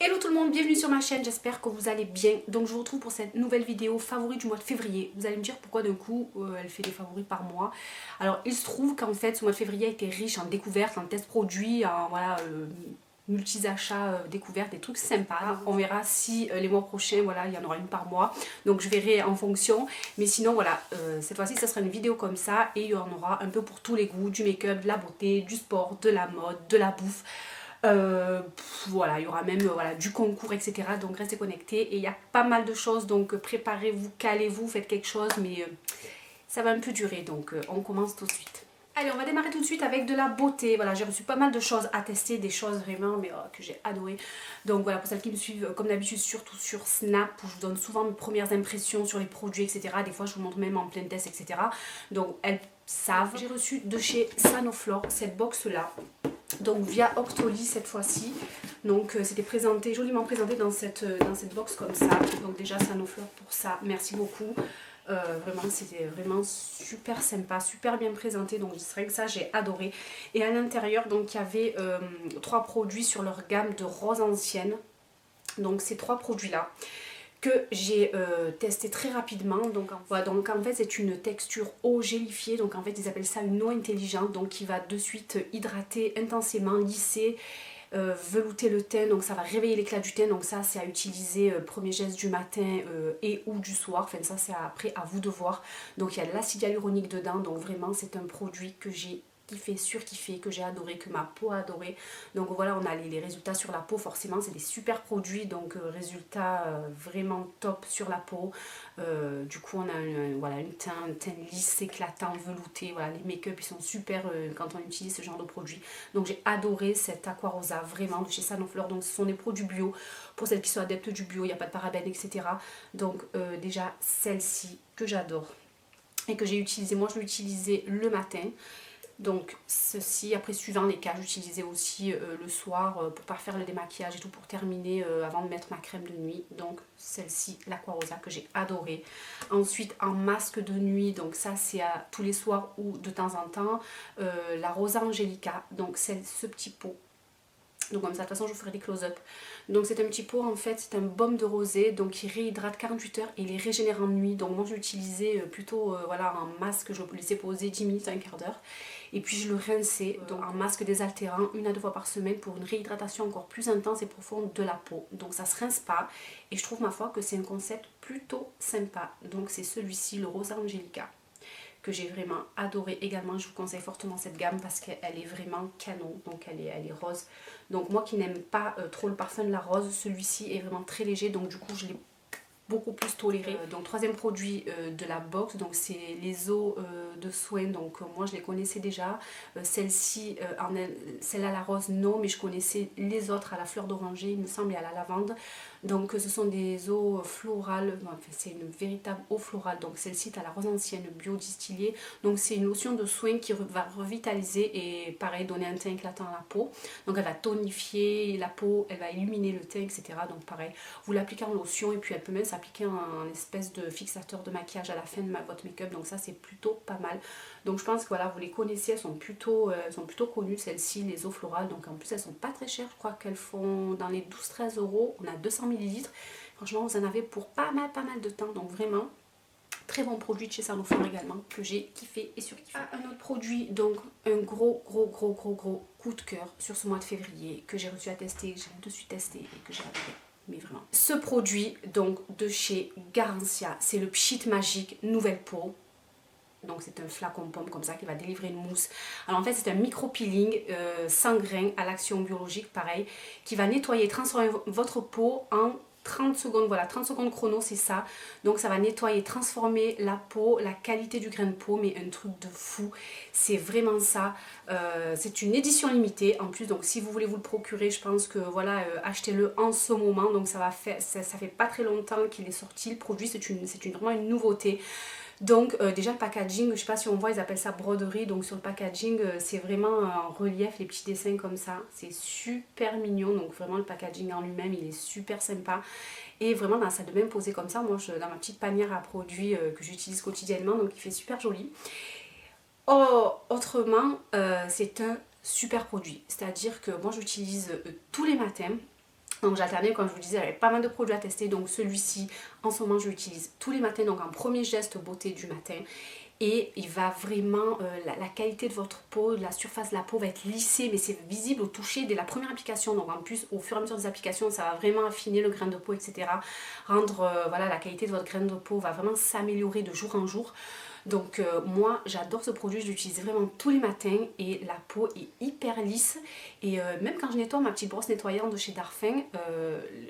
Hello tout le monde, bienvenue sur ma chaîne, j'espère que vous allez bien. Donc je vous retrouve pour cette nouvelle vidéo favori du mois de février. Vous allez me dire pourquoi d'un coup elle fait des favoris par mois. Alors il se trouve qu'en fait ce mois de février a été riche en découvertes, en tests produits, en voilà, multi-achats, découvertes, des trucs sympas. On verra si les mois prochains, voilà, il y en aura une par mois. Donc je verrai en fonction. Mais sinon voilà, cette fois-ci ça sera une vidéo comme ça et il y en aura un peu pour tous les goûts, du make-up, de la beauté, du sport, de la mode, de la bouffe. Voilà, il y aura même voilà, du concours, etc. Donc restez connectés et il y a pas mal de choses, donc préparez-vous, calez-vous, faites quelque chose, mais ça va un peu durer, donc on commence tout de suite. Allez, on va démarrer tout de suite avec de la beauté. Voilà, j'ai reçu pas mal de choses à tester, des choses vraiment mais, que j'ai adoré. Donc voilà, pour celles qui me suivent, comme d'habitude, surtout sur Snap, où je vous donne souvent mes premières impressions sur les produits, etc. Des fois, je vous montre même en plein test, etc. Donc elles savent. J'ai reçu de chez Sanoflore cette box-là. Donc via Octoly cette fois-ci. Donc c'était présenté, joliment présenté dans cette box comme ça. Donc déjà Sanoflore pour ça, merci beaucoup. Vraiment c'était vraiment super sympa, super bien présenté, donc c'est vrai que ça j'ai adoré. Et à l'intérieur donc il y avait 3 produits sur leur gamme de roses anciennes. Donc ces 3 produits là que j'ai testé très rapidement. Donc en fait c'est une texture eau gélifiée, donc en fait ils appellent ça une eau intelligente, donc qui va de suite hydrater intensément, lisser, velouter le teint, donc ça va réveiller l'éclat du teint. Donc ça c'est à utiliser premier geste du matin et ou du soir, enfin ça c'est après à vous de voir. Donc il y a de l'acide hyaluronique dedans, donc vraiment c'est un produit que j'ai kiffé, surkiffé, que j'ai adoré, que ma peau a adoré. Donc voilà, on a les résultats sur la peau, forcément c'est des super produits, donc résultats vraiment top sur la peau. Du coup on a voilà, un teint lisse, éclatant, velouté. Voilà, les make-up ils sont super quand on utilise ce genre de produits. Donc j'ai adoré cet Aqua Rosa, vraiment de chez Sanoflore. Donc ce sont des produits bio, pour celles qui sont adeptes du bio, il n'y a pas de parabènes, etc. Donc déjà celle-ci que j'adore et que j'ai utilisé, moi je l'ai utilisé le matin. Donc ceci, après suivant les cas, j'utilisais aussi le soir pour pas faire le démaquillage et tout, pour terminer avant de mettre ma crème de nuit. Donc celle-ci, l'Aqua Rosa, que j'ai adoré. Ensuite en masque de nuit, donc ça c'est à tous les soirs ou de temps en temps, la Rosa Angelica, donc ce petit pot. Donc comme ça, de toute façon je vous ferai des close-up. Donc c'est un petit pot en fait, c'est un baume de rosée, donc il réhydrate 48 heures et il est régénérant de nuit. Donc moi je l'utilisais plutôt voilà, en masque, je le laissais poser 10 minutes, un quart d'heure. Et puis je le rinçais donc en masque désaltérant 1 à 2 fois par semaine pour une réhydratation encore plus intense et profonde de la peau. Donc ça se rince pas et je trouve ma foi que c'est un concept plutôt sympa. Donc c'est celui-ci, le Rosa Angelica, que j'ai vraiment adoré également. Je vous conseille fortement cette gamme parce qu'elle est vraiment canon, donc elle est rose. Donc moi qui n'aime pas trop le parfum de la rose, celui-ci est vraiment très léger, donc du coup je l'ai beaucoup plus toléré. Donc troisième produit de la box, donc c'est les eaux de soin. Donc moi je les connaissais déjà, celle-ci celle à la rose non, mais je connaissais les autres à la fleur d'oranger il me semble et à la lavande. Donc ce sont des eaux florales, enfin, c'est une véritable eau florale. Donc celle-ci est à la rose ancienne bio distillée, donc c'est une lotion de soin qui va revitaliser et pareil donner un teint éclatant à la peau. Donc elle va tonifier la peau, elle va illuminer le teint, etc. Donc pareil, vous l'appliquez en lotion et puis elle peut même s'appliquer en espèce de fixateur de maquillage à la fin de votre make-up. Donc ça c'est plutôt pas mal. Donc je pense que voilà, vous les connaissez, elles sont plutôt connues celles-ci, les eaux florales. Donc en plus elles sont pas très chères, je crois qu'elles font dans les 12-13 euros. On a 200 ml. Franchement vous en avez pour pas mal de temps. Donc vraiment très bon produit de chez Sanoflore également, que j'ai kiffé et surkiffé. Ah, un autre produit, donc un gros coup de cœur sur ce mois de février, que j'ai reçu à tester, que j'ai de suite testé et que j'ai adoré. Mais vraiment. Ce produit donc de chez Garancia, c'est le Pchit Magique Nouvelle Peau. Donc c'est un flacon pomme comme ça qui va délivrer une mousse. Alors en fait c'est un micro peeling sans grains à l'action biologique, pareil, qui va nettoyer et transformer votre peau en 30 secondes, voilà, 30 secondes chrono, c'est ça. Donc ça va nettoyer, transformer la peau, la qualité du grain de peau, mais un truc de fou. C'est vraiment ça. C'est une édition limitée en plus, donc si vous voulez vous le procurer, je pense que voilà, achetez-le en ce moment. Donc ça fait pas très longtemps qu'il est sorti le produit, c'est vraiment une nouveauté. Donc déjà le packaging, je sais pas si on voit, ils appellent ça broderie, donc sur le packaging c'est vraiment en relief, les petits dessins comme ça, c'est super mignon. Donc vraiment le packaging en lui-même il est super sympa et vraiment dans la salle de bain posé comme ça, moi dans ma petite panière à produits que j'utilise quotidiennement, donc il fait super joli. Oh, autrement c'est un super produit, c'est à dire que moi j'utilise tous les matins. Donc j'alternais, comme je vous disais, j'avais pas mal de produits à tester. Donc celui-ci, en ce moment, je l'utilise tous les matins. Donc un premier geste beauté du matin. Et il va vraiment, la qualité de votre peau, la surface de la peau va être lissée, mais c'est visible au toucher dès la première application. Donc en plus, au fur et à mesure des applications, ça va vraiment affiner le grain de peau, etc. Rendre, voilà, la qualité de votre grain de peau va vraiment s'améliorer de jour en jour. Donc moi j'adore ce produit, je l'utilise vraiment tous les matins et la peau est hyper lisse. Et même quand je nettoie ma petite brosse nettoyante de chez Darphin,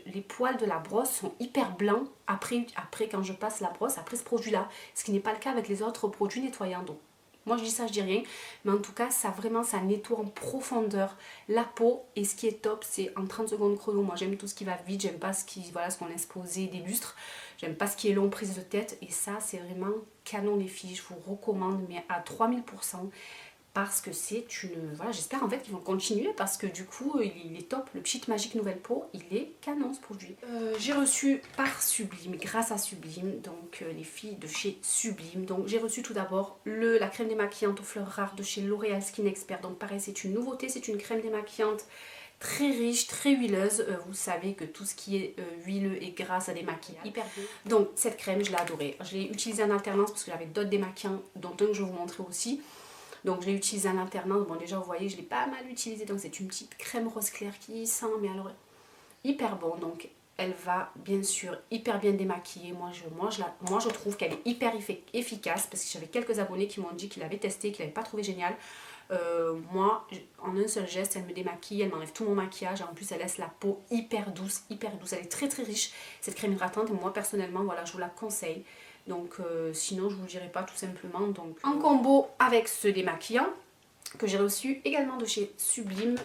les poils de la brosse sont hyper blancs après quand je passe la brosse, après ce produit là. Ce qui n'est pas le cas avec les autres produits nettoyants. Donc moi je dis ça, je dis rien, mais en tout cas ça vraiment, ça nettoie en profondeur la peau. Et ce qui est top, c'est en 30 secondes chrono. Moi j'aime tout ce qui va vite, j'aime pas ce qui, voilà, ce qu'on laisse poser des lustres, j'aime pas ce qui est long, prise de tête. Et ça c'est vraiment canon les filles, je vous recommande, mais à 3000%, parce que c'est une... Voilà, j'espère en fait qu'ils vont continuer, parce que du coup il est top. Le Pchit Magique Nouvelle Peau, il est canon ce produit. J'ai reçu par Sublime, grâce à Sublime, donc les filles de chez Sublime. Donc j'ai reçu tout d'abord la crème démaquillante aux fleurs rares de chez L'Oréal Skin Expert. Donc pareil, c'est une nouveauté, c'est une crème démaquillante très riche, très huileuse. Vous savez que tout ce qui est huileux et gras, ça démaquille hyper bien. Donc cette crème, je l'ai adorée. Je l'ai utilisée en alternance parce que j'avais d'autres démaquillants, dont un que je vais vous montrer aussi. Donc je l'ai utilisée en alternance. Bon, déjà vous voyez, je l'ai pas mal utilisée. Donc c'est une petite crème rose clair qui sent, mais alors hyper bon. Donc elle va bien sûr hyper bien démaquiller. Moi je trouve qu'elle est hyper efficace, parce que j'avais quelques abonnés qui m'ont dit qu'ils l'avaient testé, qu'ils n'avaient pas trouvé génial. Moi, en un seul geste, elle me démaquille, elle m'enlève tout mon maquillage, et en plus elle laisse la peau hyper douce, elle est très très riche cette crème hydratante, et moi personnellement, voilà, je vous la conseille. Donc sinon je vous le dirai pas tout simplement. Donc en combo avec ce démaquillant que j'ai reçu également de chez Sublime,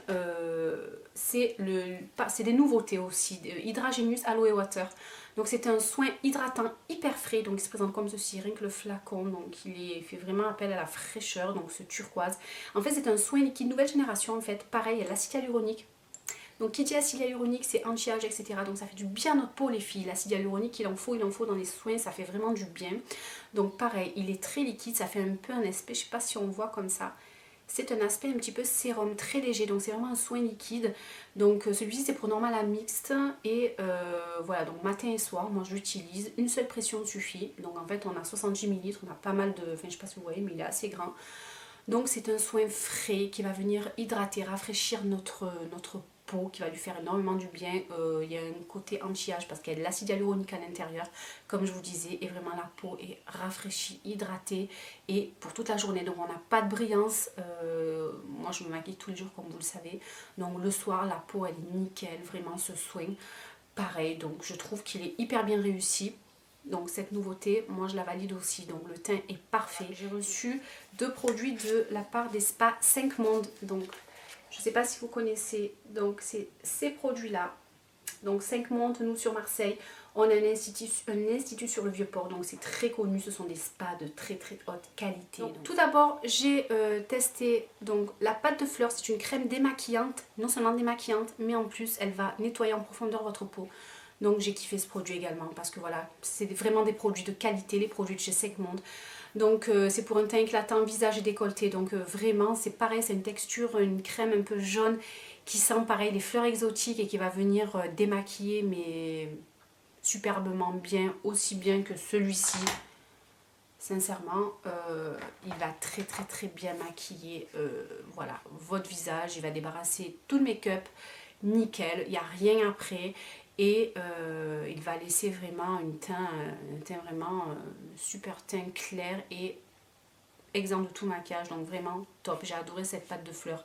c'est des nouveautés aussi, Hydragenius Aloe Water. Donc c'est un soin hydratant hyper frais, donc il se présente comme ceci, rien que le flacon, donc fait vraiment appel à la fraîcheur, donc ce turquoise. En fait c'est un soin liquide nouvelle génération, en fait, pareil, il y a l'acide hyaluronique. Donc qui dit acide hyaluronique, c'est anti-âge, etc. Donc ça fait du bien à notre peau les filles. L'acide hyaluronique, il en faut dans les soins, ça fait vraiment du bien. Donc pareil, il est très liquide, ça fait un peu un aspect, je sais pas si on voit comme ça. C'est un aspect un petit peu sérum, très léger, donc c'est vraiment un soin liquide. Donc celui-ci c'est pour normal à mixte, et voilà, donc matin et soir, moi je l'utilise, une seule pression suffit. Donc en fait on a 70 ml, on a pas mal de, enfin je sais pas si vous voyez, mais il est assez grand. Donc c'est un soin frais qui va venir hydrater, rafraîchir notre peau, qui va lui faire énormément du bien. Il y a un côté anti-âge parce qu'il y a de l'acide hyaluronique à l'intérieur, comme je vous disais, et vraiment la peau est rafraîchie, hydratée, et pour toute la journée. Donc on n'a pas de brillance. Moi je me maquille tous les jours comme vous le savez, donc le soir la peau elle est nickel, vraiment ce soin. Pareil, donc je trouve qu'il est hyper bien réussi. Donc cette nouveauté, moi je la valide aussi. Donc le teint est parfait. J'ai reçu 2 produits de la part des spas 5 Mondes. Donc je ne sais pas si vous connaissez. Donc c'est ces produits-là. Donc 5 Mondes, nous sur Marseille, on a un institut sur le Vieux-Port. Donc c'est très connu. Ce sont des spas de très très haute qualité. Donc, tout d'abord, j'ai testé donc la pâte de fleurs. C'est une crème démaquillante. Non seulement démaquillante, mais en plus elle va nettoyer en profondeur votre peau. Donc j'ai kiffé ce produit également, parce que voilà, c'est vraiment des produits de qualité, les produits de chez 5 Mondes. Donc c'est pour un teint éclatant, visage et décolleté. Donc vraiment c'est pareil, c'est une texture, une crème un peu jaune qui sent pareil les fleurs exotiques, et qui va venir démaquiller, mais superbement bien, aussi bien que celui-ci. Sincèrement, il va très très très bien maquiller voilà, votre visage. Il va débarrasser tout le make-up, nickel, il n'y a rien après. Et il va laisser vraiment un teint vraiment super teint clair et exempt de tout maquillage. Donc vraiment top, j'ai adoré cette pâte de fleurs.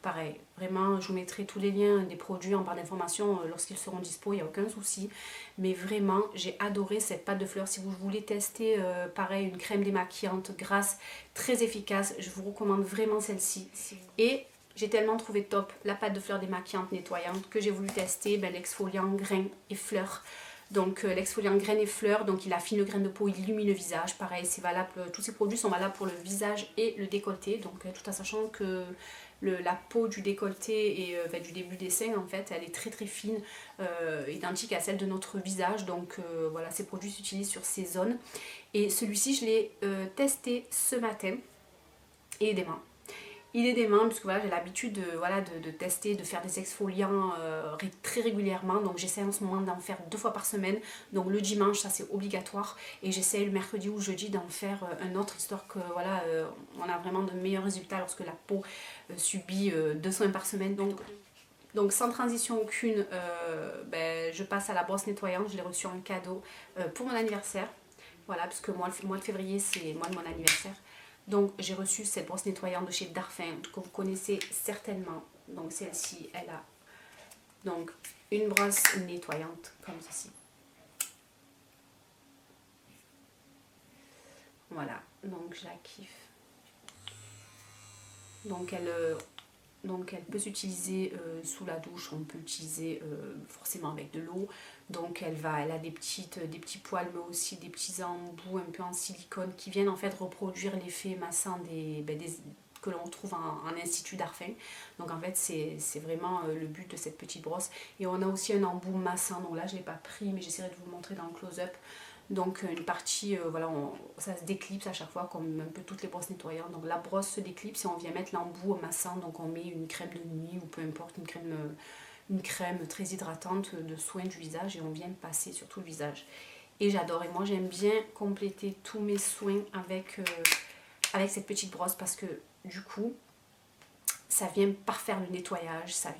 Pareil, vraiment je vous mettrai tous les liens des produits en barre d'informations lorsqu'ils seront dispo, il n'y a aucun souci. Mais vraiment j'ai adoré cette pâte de fleurs. Si vous voulez tester pareil une crème démaquillante grasse très efficace, je vous recommande vraiment celle-ci. Et j'ai tellement trouvé top la pâte de fleurs démaquillante nettoyante que j'ai voulu tester l'exfoliant grains et fleurs. Donc l'exfoliant graines et fleurs, donc il affine le grain de peau, il illumine le visage. Pareil, c'est valable, tous ces produits sont valables pour le visage et le décolleté. Donc tout en sachant que la peau du décolleté et du début des seins, en fait, elle est très très fine, identique à celle de notre visage. Donc voilà, ces produits s'utilisent sur ces zones. Et celui-ci, je l'ai testé ce matin et des mains. Il est dément parce que voilà, j'ai l'habitude de, voilà, de tester, de faire des exfoliants très régulièrement. Donc j'essaie en ce moment d'en faire 2 fois par semaine. Donc le dimanche, ça c'est obligatoire. Et j'essaie le mercredi ou le jeudi d'en faire un autre, histoire que voilà, on a vraiment de meilleurs résultats lorsque la peau subit 2 soins par semaine. Donc sans transition aucune, je passe à la brosse nettoyante. Je l'ai reçue en cadeau pour mon anniversaire. Voilà, parce que moi, le mois de février, c'est le mois de mon anniversaire. Donc j'ai reçu cette brosse nettoyante de chez Darphin, que vous connaissez certainement. Donc celle-ci, elle a donc une brosse nettoyante comme ceci. Voilà, donc je la kiffe. Donc elle peut s'utiliser sous la douche, on peut l'utiliser forcément avec de l'eau. Donc elle a des petits poils, mais aussi des petits embouts un peu en silicone qui viennent en fait reproduire l'effet massant que l'on retrouve en institut Darphin. Donc en fait c'est vraiment le but de cette petite brosse. Et on a aussi un embout massant, donc là je ne l'ai pas pris, mais j'essaierai de vous le montrer dans le close-up. Donc une partie, voilà, ça se déclipse à chaque fois, comme un peu toutes les brosses nettoyantes. Donc la brosse se déclipse et on vient mettre l'embout massant. Donc on met une crème de nuit ou peu importe, une crème très hydratante de soin du visage, et on vient passer sur tout le visage. Et j'adore, et moi j'aime bien compléter tous mes soins avec cette petite brosse, parce que du coup ça vient parfaire le nettoyage, ça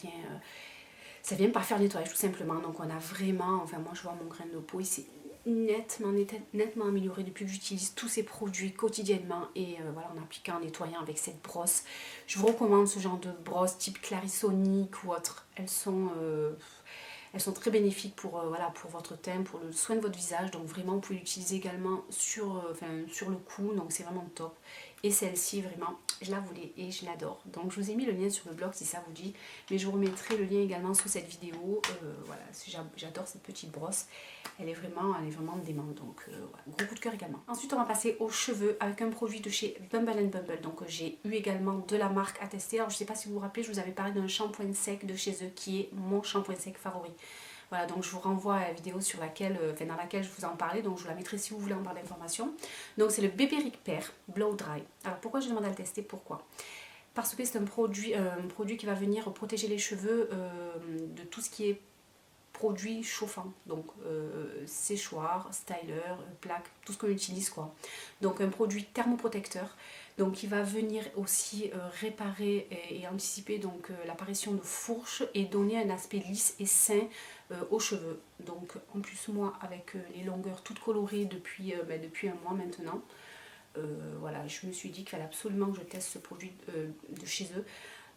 vient parfaire le nettoyage tout simplement. Donc on a vraiment, enfin moi je vois mon grain de peau, il s'est nettement amélioré depuis que j'utilise tous ces produits quotidiennement. Et voilà, en appliquant, en nettoyant avec cette brosse. Je vous recommande ce genre de brosse type Clarisonic ou autre. Elles sont très bénéfiques pour, voilà, pour votre teint, pour le soin de votre visage. Donc vraiment vous pouvez l'utiliser également sur le cou, donc c'est vraiment top. Et celle-ci, vraiment, je la voulais et je l'adore. Donc je vous ai mis le lien sur le blog si ça vous dit, mais je vous remettrai le lien également sous cette vidéo. Voilà, j'adore cette petite brosse, elle est vraiment démente. Donc voilà, gros coup de cœur également. Ensuite on va passer aux cheveux avec un produit de chez Bumble Bumble. Donc j'ai eu également de la marque à tester. Alors je sais pas si vous vous rappelez, je vous avais parlé d'un shampoing sec de chez eux qui est mon shampoing sec favori. Voilà, donc je vous renvoie à la vidéo dans laquelle je vous en parlais, donc je vous la mettrai si vous voulez en barre d'informations. Donc c'est le Bébé Repair Blow Dry. Alors pourquoi je demande à le tester? Pourquoi? Parce que c'est un produit qui va venir protéger les cheveux de tout ce qui est produits chauffants, donc séchoir, styler, plaque, tout ce qu'on utilise quoi. Donc un produit thermoprotecteur, donc qui va venir aussi réparer et anticiper donc l'apparition de fourches et donner un aspect lisse et sain aux cheveux. Donc en plus moi avec les longueurs toutes colorées depuis un mois maintenant, voilà, je me suis dit qu'il fallait absolument que je teste ce produit de chez eux.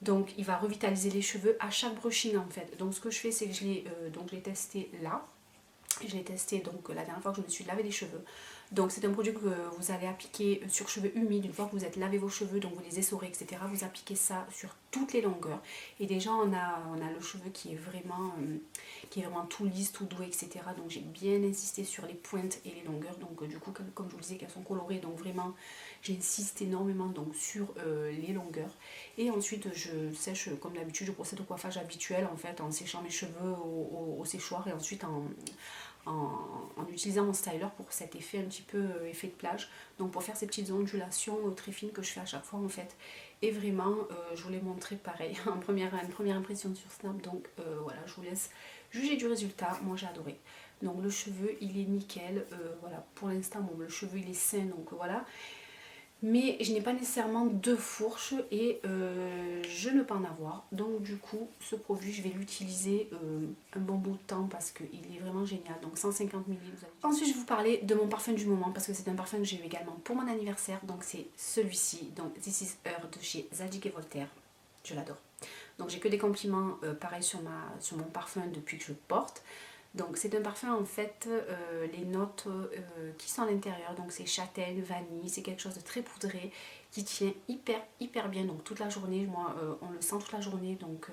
Donc il va revitaliser les cheveux à chaque brushing en fait. Donc ce que je fais, c'est que je l'ai testé là. Je l'ai testé donc la dernière fois que je me suis lavé les cheveux. Donc c'est un produit que vous allez appliquer sur cheveux humides. Une fois que vous êtes lavé vos cheveux, donc vous les essorez, etc. Vous appliquez ça sur toutes les longueurs. Et déjà on a le cheveu qui est vraiment tout lisse, tout doux, etc. Donc j'ai bien insisté sur les pointes et les longueurs. Donc du coup, comme je vous disais qu'elles sont colorées, donc vraiment j'insiste énormément donc sur les longueurs. Et ensuite je sèche comme d'habitude, je procède au coiffage habituel en fait, en séchant mes cheveux au séchoir, et ensuite en utilisant mon styler pour cet effet un petit peu effet de plage, donc pour faire ces petites ondulations très fines que je fais à chaque fois en fait. Et vraiment je vous l'ai montré pareil une première impression sur Snap. Donc voilà, je vous laisse juger du résultat. Moi j'ai adoré. Donc le cheveu il est nickel, voilà, pour l'instant bon, le cheveu il est sain, donc voilà. Mais je n'ai pas nécessairement de fourche et je ne peux en avoir. Donc du coup, ce produit, je vais l'utiliser un bon bout de temps parce qu'il est vraiment génial. Donc 150 ml. Ensuite, je vais vous parler de mon parfum du moment parce que c'est un parfum que j'ai eu également pour mon anniversaire. Donc c'est celui-ci, donc This is Her de chez Zadig & Voltaire. Je l'adore. Donc j'ai que des compliments pareil sur mon parfum depuis que je le porte. Donc c'est un parfum en fait, les notes qui sont à l'intérieur, donc c'est châtaigne, vanille, c'est quelque chose de très poudré qui tient hyper bien, donc toute la journée. Moi on le sent toute la journée, donc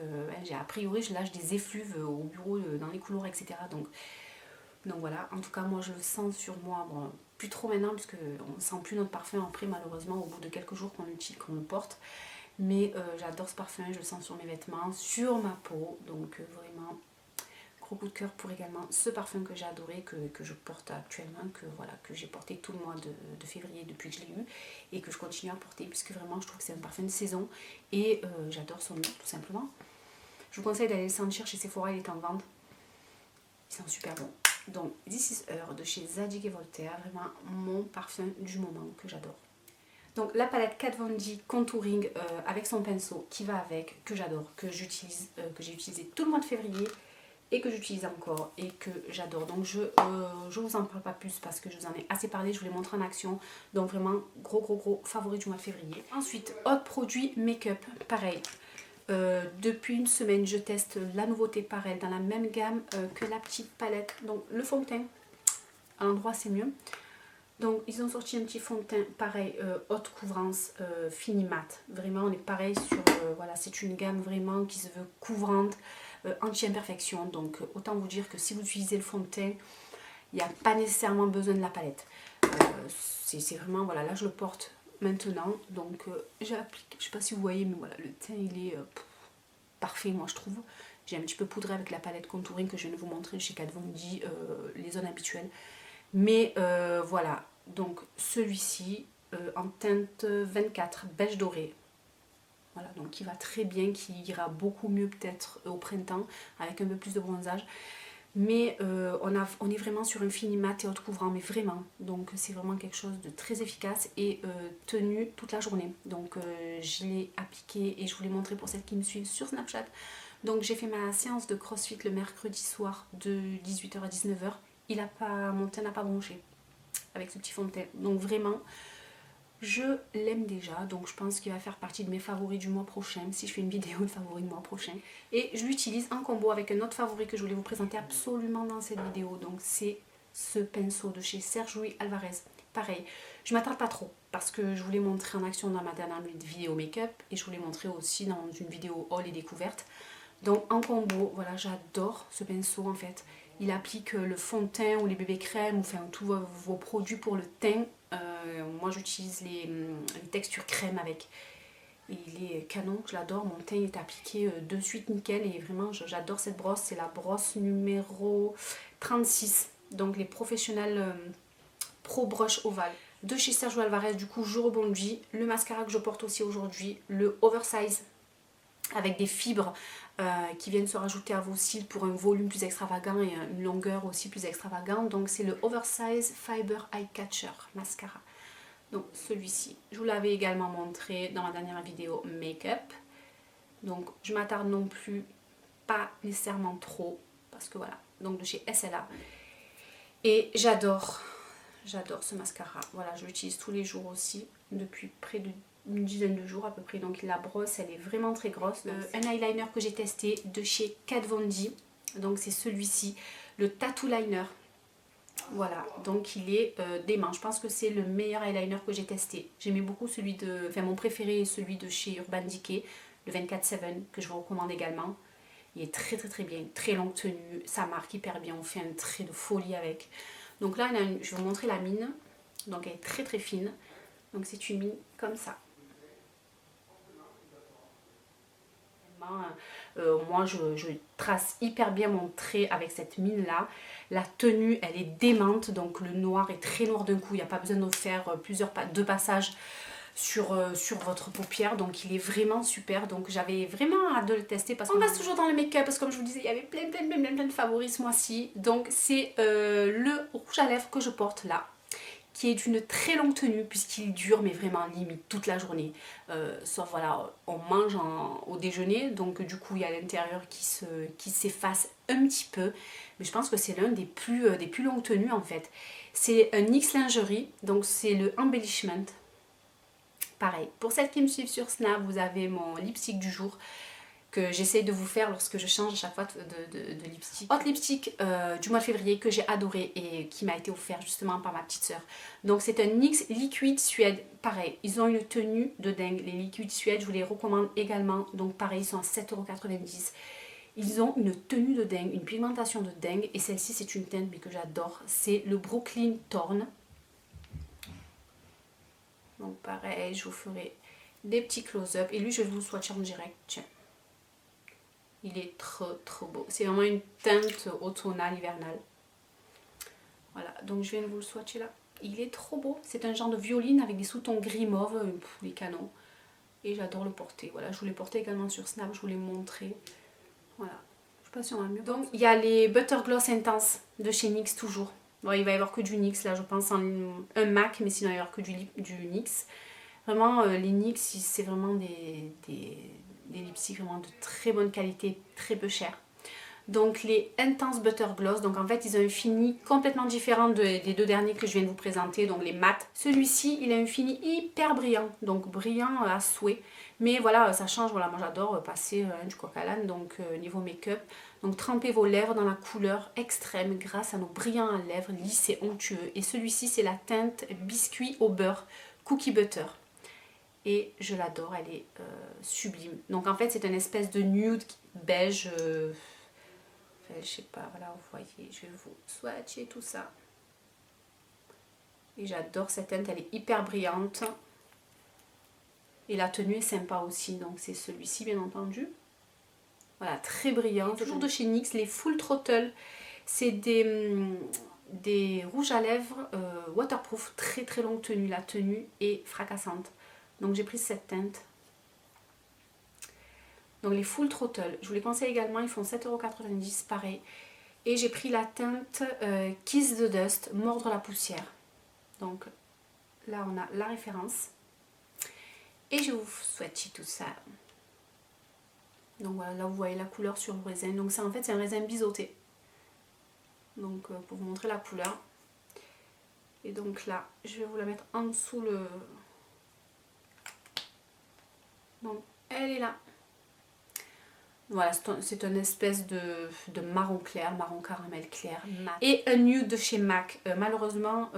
a priori je lâche des effluves au bureau, dans les couloirs, etc. Donc voilà, en tout cas moi je le sens sur moi, bon, plus trop maintenant puisque on ne sent plus notre parfum après malheureusement au bout de quelques jours qu'on le porte. Mais j'adore ce parfum, je le sens sur mes vêtements, sur ma peau, donc vraiment gros coup de cœur pour également ce parfum que j'ai adoré, que je porte actuellement, que j'ai porté tout le mois de février depuis que je l'ai eu et que je continue à porter puisque vraiment je trouve que c'est un parfum de saison et j'adore son odeur tout simplement. Je vous conseille d'aller le sentir chez Sephora, il est en vente. Ils sont super bons. Donc This Is Her de chez Zadig et Voltaire, vraiment mon parfum du moment que j'adore. Donc la palette Kat Von D Contouring avec son pinceau qui va avec, que j'adore, que j'utilise, que j'ai utilisé tout le mois de février et que j'utilise encore et que j'adore. Donc je vous en parle pas plus parce que je vous en ai assez parlé, je vous les montre en action. Donc vraiment gros favori du mois de février. Ensuite, autre produit make-up, pareil. Depuis une semaine je teste la nouveauté pareil dans la même gamme que la petite palette. Donc le fond de teint, à l'endroit c'est mieux. Donc ils ont sorti un petit fond de teint pareil, haute couvrance, fini mat. Vraiment on est pareil sur, voilà, c'est une gamme vraiment qui se veut couvrante, anti-imperfection. Donc autant vous dire que si vous utilisez le fond de teint, il n'y a pas nécessairement besoin de la palette. C'est vraiment, voilà, là je le porte maintenant. Donc j'applique, je sais pas si vous voyez, mais voilà, le teint il est parfait moi je trouve. J'ai un petit peu poudré avec la palette contouring que je viens de vous montrer chez Kat Von D, les zones habituelles. Mais voilà, donc celui-ci en teinte 24, beige doré. Voilà, donc qui va très bien, qui ira beaucoup mieux peut-être au printemps avec un peu plus de bronzage. Mais on est vraiment sur un fini mat et haute couvrant, mais vraiment. Donc c'est vraiment quelque chose de très efficace et tenu toute la journée. Donc je l'ai appliqué et je vous l'ai montré pour celles qui me suivent sur Snapchat. Donc j'ai fait ma séance de CrossFit le mercredi soir de 18 h à 19 h. Mon teint n'a pas bronché avec ce petit fond de teint. Donc vraiment, je l'aime déjà. Donc je pense qu'il va faire partie de mes favoris du mois prochain. Si je fais une vidéo de favoris du mois prochain. Et je l'utilise en combo avec un autre favori que je voulais vous présenter absolument dans cette vidéo. Donc c'est ce pinceau de chez Serge Louis Alvarez. Pareil, je m'attarde pas trop parce que je voulais montrer en action dans ma dernière vidéo make-up. Et je voulais montrer aussi dans une vidéo haul et découverte. Donc en combo, voilà, j'adore ce pinceau en fait. Il applique le fond de teint ou les bébés crèmes, enfin tous vos produits pour le teint. Moi j'utilise les textures crème avec. Et il est canon, je l'adore. Mon teint est appliqué de suite nickel et vraiment j'adore cette brosse. C'est la brosse numéro 36. Donc les professionnels Pro Brush Oval de chez Sergio Alvarez. Du coup je rebondis. Le mascara que je porte aussi aujourd'hui, le Oversize avec des fibres qui viennent se rajouter à vos cils pour un volume plus extravagant et une longueur aussi plus extravagante. Donc c'est le Oversize Fiber Eye Catcher Mascara. Donc celui-ci, je vous l'avais également montré dans ma dernière vidéo make-up. Donc je m'attarde non plus pas nécessairement trop parce que voilà, donc de chez SLA. Et j'adore ce mascara. Voilà, je l'utilise tous les jours aussi depuis près de une dizaine de jours à peu près. Donc la brosse elle est vraiment très grosse. Un eyeliner que j'ai testé de chez Kat Von D, donc c'est celui-ci, le Tattoo Liner. Voilà, donc il est dément. Je pense que c'est le meilleur eyeliner que j'ai testé. J'aimais beaucoup celui de, enfin mon préféré est celui de chez Urban Decay, le 24/7 que je vous recommande également. Il est très bien, très longue tenue, ça marque hyper bien, on fait un trait de folie avec. Donc là je vais vous montrer la mine, donc elle est très fine. Donc c'est une mine comme ça. Moi je trace hyper bien mon trait avec cette mine là. La tenue elle est démente, donc le noir est très noir d'un coup, il n'y a pas besoin de faire deux passages sur votre paupière, donc il est vraiment super. Donc j'avais vraiment hâte de le tester parce qu'on reste toujours dans le make-up parce que comme je vous disais il y avait plein de favoris ce mois-ci. Donc c'est le rouge à lèvres que je porte là, qui est d'une très longue tenue puisqu'il dure mais vraiment limite toute la journée. Sauf voilà, on mange au déjeuner, donc du coup il y a l'intérieur qui s'efface un petit peu. Mais je pense que c'est l'un des plus longues tenues en fait. C'est un X Lingerie, donc c'est le Embellishment. Pareil, pour celles qui me suivent sur Snap, vous avez mon lipstick du jour que j'essaye de vous faire lorsque je change à chaque fois de lipstick. Autre lipstick du mois de février que j'ai adoré et qui m'a été offert justement par ma petite soeur. Donc c'est un NYX Liquid Suède. Pareil, ils ont une tenue de dingue. Les Liquid Suède, je vous les recommande également. Donc pareil, ils sont à 7,90 €. Ils ont une tenue de dingue, une pigmentation de dingue. Et celle-ci, c'est une teinte mais que j'adore. C'est le Brooklyn Thorn. Donc pareil, je vous ferai des petits close-up. Et lui, je vais vous le swatcher en direct. Tiens. Il est trop beau. C'est vraiment une teinte automnale, hivernale. Voilà, donc je viens de vous le swatcher là. Il est trop beau. C'est un genre de violine avec des sous-tons gris mauve, des canons. Et j'adore le porter. Voilà, je vous l'ai porté également sur Snap, je vous l'ai montré. Voilà, je sais pas si on va mieux. Donc il y a les Butter Gloss Intense de chez NYX toujours. Bon, il va y avoir que du NYX là, je pense, un MAC, mais sinon il va y avoir que du NYX. Vraiment, les NYX, c'est vraiment des lipsticks vraiment de très bonne qualité, très peu cher. Donc les Intense Butter Gloss, donc en fait ils ont un fini complètement différent des deux derniers que je viens de vous présenter, donc les mat. Celui-ci il a un fini hyper brillant, donc brillant à souhait. Mais voilà, ça change, voilà, moi j'adore passer du coq à l'âne, donc niveau make-up. Donc trempez vos lèvres dans la couleur extrême grâce à nos brillants à lèvres lisses et onctueux. Et celui-ci c'est la teinte biscuit au beurre Cookie Butter. Et je l'adore, elle est sublime. Donc en fait c'est une espèce de nude beige, je sais pas, voilà, vous voyez, je vais vous swatcher tout ça. Et j'adore cette teinte, elle est hyper brillante. Et la tenue est sympa aussi, donc c'est celui-ci bien entendu. Voilà, très brillant. Toujours de chez NYX, les Full Throttle. C'est des rouges à lèvres waterproof, très longue tenue. La tenue est fracassante. Donc j'ai pris cette teinte. Donc les Full Throttle, je vous les conseille également, ils font 7,90 € pareil. Et j'ai pris la teinte Kiss the Dust, mordre la poussière. Donc là on a la référence. Et je vous souhaite tout ça. Donc voilà, là vous voyez la couleur sur le raisin. Donc ça en fait c'est un raisin biseauté. Donc pour vous montrer la couleur. Et donc là, je vais vous la mettre en dessous le... Donc elle est là. Voilà, c'est une espèce de marron clair, marron caramel clair. Mat. Et un nude de chez MAC. Malheureusement,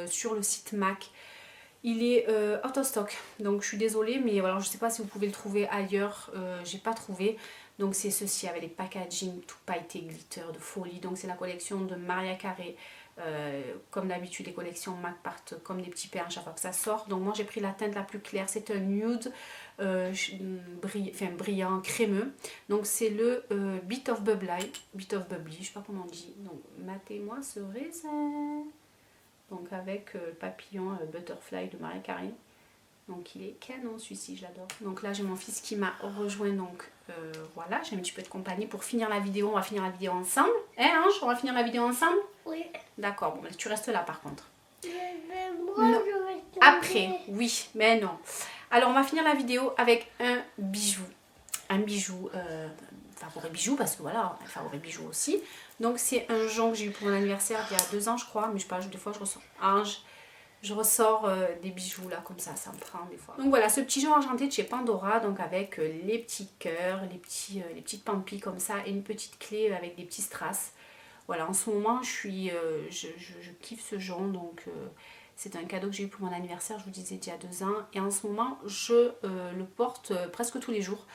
sur le site MAC, il est out of stock. Donc je suis désolée, mais voilà, je ne sais pas si vous pouvez le trouver ailleurs. J'ai pas trouvé. Donc c'est ceci avec les packaging tout pailleté glitter de folie. Donc c'est la collection de Maria Carré. Comme d'habitude, les collections MAC partent comme des petits pains à chaque fois que ça sort. Donc moi j'ai pris la teinte la plus claire. C'est un nude brillant, crémeux. Donc c'est le Bit of Bubbly. Bit of Bubbly, je sais pas comment on dit. Donc matez-moi ce raisin. Donc avec le papillon Butterfly de Maria Carré. Donc il est canon celui-ci, je l'adore. Donc là j'ai mon fils qui m'a rejoint, donc voilà, j'ai un petit peu de compagnie pour finir la vidéo. On va finir la vidéo ensemble. Hein Ange, on va finir la vidéo ensemble? Oui. D'accord, bon tu restes là par contre. Non. Après, oui, mais non. Alors on va finir la vidéo avec un bijou. Un bijou, favori bijou, parce que voilà, un favori bijou aussi. Donc c'est un jonc que j'ai eu pour mon anniversaire il y a 2 ans je crois, mais je sais pas, des fois je ressors Ange. Je ressors des bijoux là comme ça me prend des fois. Donc voilà, ce petit jonc argenté de chez Pandora, donc avec les petits cœurs, les petites pampilles comme ça et une petite clé avec des petits strass. Voilà, en ce moment je kiffe ce jonc, donc c'est un cadeau que j'ai eu pour mon anniversaire, je vous disais il y a 2 ans. Et en ce moment je le porte presque tous les jours.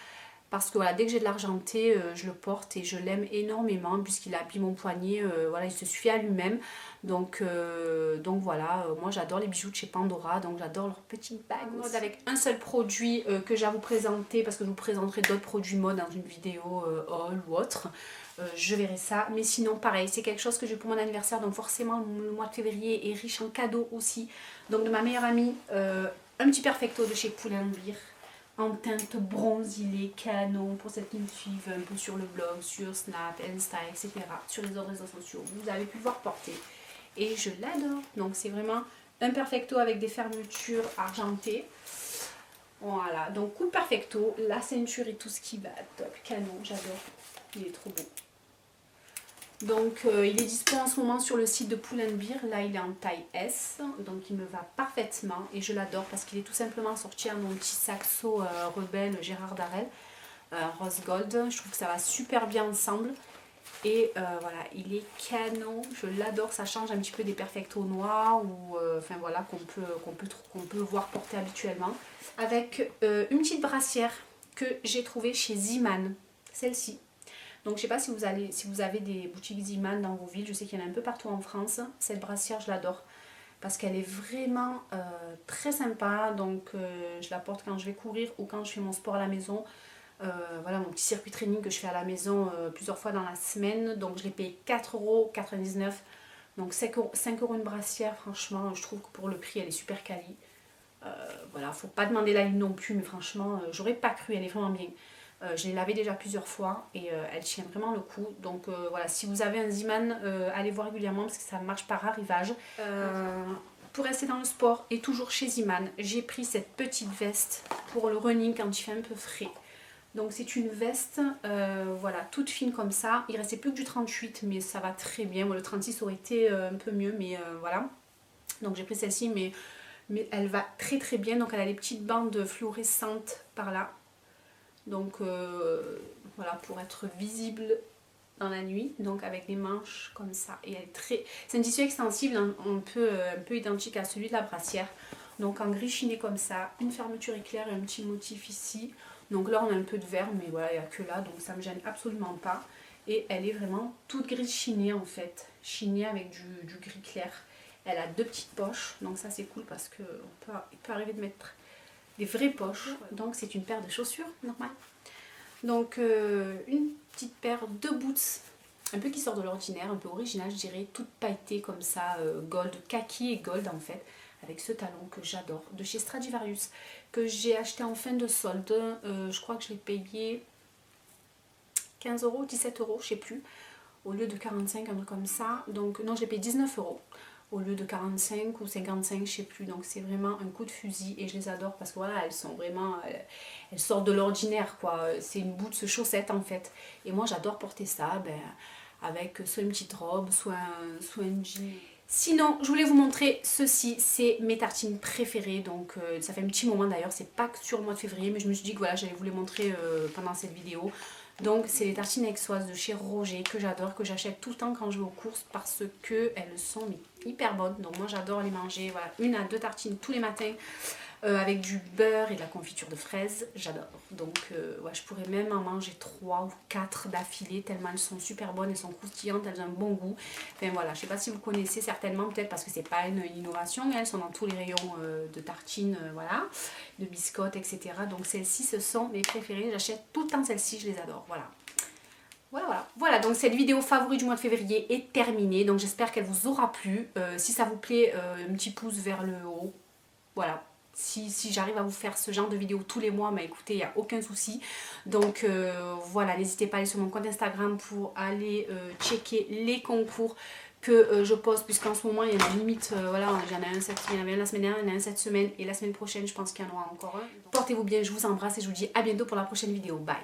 Parce que voilà, dès que j'ai de l'argenté, je le porte et je l'aime énormément puisqu'il habille mon poignet, voilà, il se suffit à lui-même. Donc voilà, moi j'adore les bijoux de chez Pandora, donc j'adore leurs petites bagues. Mode avec un seul produit que j'ai à vous présenter, parce que je vous présenterai d'autres produits mode dans une vidéo haul ou autre. Je verrai ça, mais sinon pareil, c'est quelque chose que j'ai pour mon anniversaire, donc forcément le mois de février est riche en cadeaux aussi. Donc de ma meilleure amie, un petit perfecto de chez Pull&Bear. En teinte bronze, il est canon pour cette qui me suivent un peu sur le blog, sur Snap, Insta, etc. Sur les autres réseaux sociaux, vous avez pu le voir porter. Et je l'adore. Donc c'est vraiment un perfecto avec des fermetures argentées. Voilà, donc coup perfecto, la ceinture et tout ce qui va, top, canon, j'adore. Il est trop beau. Donc il est dispo en ce moment sur le site de Pull&Bear. Là il est en taille S, donc il me va parfaitement et je l'adore parce qu'il est tout simplement sorti à mon petit saxo rebelle Gérard Darel rose gold. Je trouve que ça va super bien ensemble et voilà, il est canon, je l'adore. Ça change un petit peu des perfectos noirs ou enfin voilà qu'on peut voir porter habituellement, avec une petite brassière que j'ai trouvée chez Ziman, celle-ci. Donc je sais pas si vous avez des boutiques Ziman dans vos villes, je sais qu'il y en a un peu partout en France. Cette brassière je l'adore parce qu'elle est vraiment très sympa, donc je la porte quand je vais courir ou quand je fais mon sport à la maison. Voilà mon petit circuit training que je fais à la maison plusieurs fois dans la semaine. Donc je l'ai payé 4,99 €. Donc 5 € une brassière, franchement, je trouve que pour le prix, elle est super quali. Voilà, faut pas demander la ligne non plus, mais franchement, j'aurais pas cru, elle est vraiment bien. Je l'ai lavé déjà plusieurs fois et elle tient vraiment le coup. Donc voilà, si vous avez un Zeeman, allez voir régulièrement parce que ça marche par arrivage. Pour rester dans le sport et toujours chez Zeeman, j'ai pris cette petite veste pour le running quand il fait un peu frais. Donc c'est une veste, voilà, toute fine comme ça. Il restait plus que du 38, mais ça va très bien. Moi, le 36 aurait été un peu mieux, mais voilà. Donc j'ai pris celle-ci, mais elle va très très bien. Donc elle a les petites bandes fluorescentes par là. Donc voilà, pour être visible dans la nuit, donc avec des manches comme ça. Et elle est très... C'est un tissu extensible, un peu identique à celui de la brassière. Donc en gris chiné comme ça, une fermeture éclair et un petit motif ici. Donc là on a un peu de vert, mais voilà, il n'y a que là, donc ça me gêne absolument pas. Et elle est vraiment toute grise chinée en fait, chinée avec du gris clair. Elle a 2 petites poches, donc ça c'est cool parce que il peut arriver de mettre des vraies poches. Donc c'est une paire de chaussures normale. Donc une petite paire de boots, un peu qui sort de l'ordinaire, un peu original je dirais, toute pailletée comme ça, gold, kaki et gold en fait, avec ce talon que j'adore, de chez Stradivarius, que j'ai acheté en fin de solde. Je crois que je l'ai payé 15 €, 17 €, je sais plus, au lieu de 45, un truc comme ça. Donc non, je l'ai payé 19 € au lieu de 45 ou 55, je sais plus. Donc c'est vraiment un coup de fusil et je les adore parce que voilà, elles sont vraiment, elles sortent de l'ordinaire quoi. C'est une boot chaussette en fait. Et moi j'adore porter ça, avec soit une petite robe, soit un jean. Sinon, je voulais vous montrer ceci, c'est mes tartines préférées. Donc ça fait un petit moment d'ailleurs, c'est pas que sur le mois de février, mais je me suis dit que voilà, j'allais vous les montrer pendant cette vidéo. Donc c'est les tartines aixoises de chez Roger que j'adore, que j'achète tout le temps quand je vais aux courses parce que elles sont hyper bonnes. Donc moi j'adore les manger, voilà, 1 à 2 tartines tous les matins avec du beurre et de la confiture de fraises, j'adore. Donc ouais, je pourrais même en manger 3 ou 4 d'affilée tellement elles sont super bonnes, elles sont croustillantes, elles ont un bon goût. Enfin voilà, je sais pas si vous connaissez certainement, peut-être parce que c'est pas une innovation, mais elles sont dans tous les rayons de tartines, voilà, de biscottes, etc. Donc celles-ci, ce sont mes préférées, j'achète tout le temps celles-ci, je les adore, voilà. Voilà, donc cette vidéo favori du mois de février est terminée, donc j'espère qu'elle vous aura plu. Si ça vous plaît, un petit pouce vers le haut, voilà. Si j'arrive à vous faire ce genre de vidéo tous les mois, bah écoutez, il n'y a aucun souci. Donc voilà, n'hésitez pas à aller sur mon compte Instagram pour aller checker les concours que je poste, puisqu'en ce moment il y en a limite, voilà, il y en a un la semaine dernière, il y en a un cette semaine, et la semaine prochaine je pense qu'il y en aura encore un. Portez-vous bien, je vous embrasse et je vous dis à bientôt pour la prochaine vidéo. Bye!